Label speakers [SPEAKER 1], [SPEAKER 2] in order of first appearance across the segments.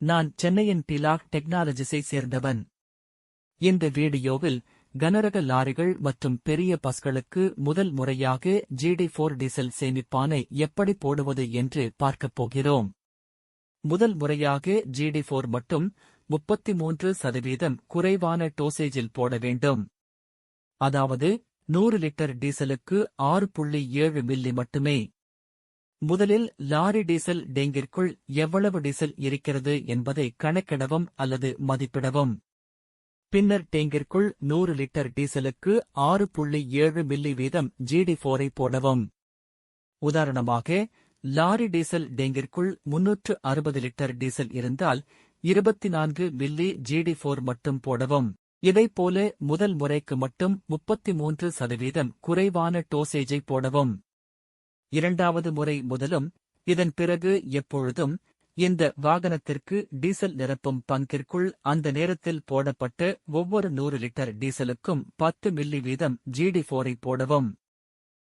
[SPEAKER 1] நான் சென்னையின் டிலாக் டெக்னாலஜிஸை சேர்ந்தவன். இந்த வீடியோவில் கனரக லாரிகள் மற்றும் பெரிய பஸ்களுக்கு முதல் முறையாக GD4 டீசல் சேமிப்பானை எப்படி போடுவது என்று பார்க்கப் போகிறோம். முதல் முறையாக GD4 மட்டும் 33% குறைவான டோசேஜில் போட வேண்டும். அதாவது 100 லிட்டர் டீசலுக்கு 6.7 மில்லி மட்டுமே. முதலில் லாரி டீசல் டேங்கிற்குள் எவ்வளவு டீசல் இருக்கிறது என்பதை கணக்கிடவும் அல்லது மதிப்பிடவும். பின்னர் டேங்கிற்குள் 100 லிட்டர் டீசலுக்கு 6.7 மில்லி வீதம் GD4ஐ போடவும். உதாரணமாக, லாரி டீசல் டேங்கிற்குள் 360 லிட்டர் டீசல் இருந்தால் 24 மில்லி GD4 மட்டும் போடவும். இதைப்போல முதல் முறைக்கு மட்டும் 33% குறைவான டோசேஜை போடவும். இரண்டாவது முறை முதலும், இதன் பிறகு எப்பொழுதும் இந்த வாகனத்திற்கு டீசல் நிரப்பும் பங்கிற்குள் அந்த நேரத்தில் போடப்பட்ட ஒவ்வொரு 100 லிட்டர் டீசலுக்கும் 10 மில்லி வீதம் GD4ஐ போடவும்.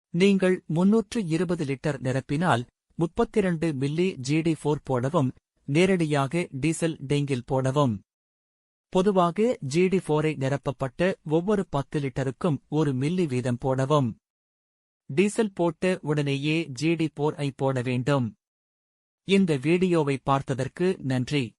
[SPEAKER 1] நீங்கள் 320 லிட்டர் நிரப்பினால் 32 மில்லி GD4 போடவும். நேரடியாக டீசல் டேங்கில் போடவும். பொதுவாக GD4ஐ நிரப்பப்பட்ட ஒவ்வொரு 10 லிட்டருக்கும் 1 மில்லி வீதம் போடவும். டீசல் போட்ட உடனேயே GD4ஐ போட வேண்டும். இந்த வீடியோவை பார்த்ததற்கு நன்றி.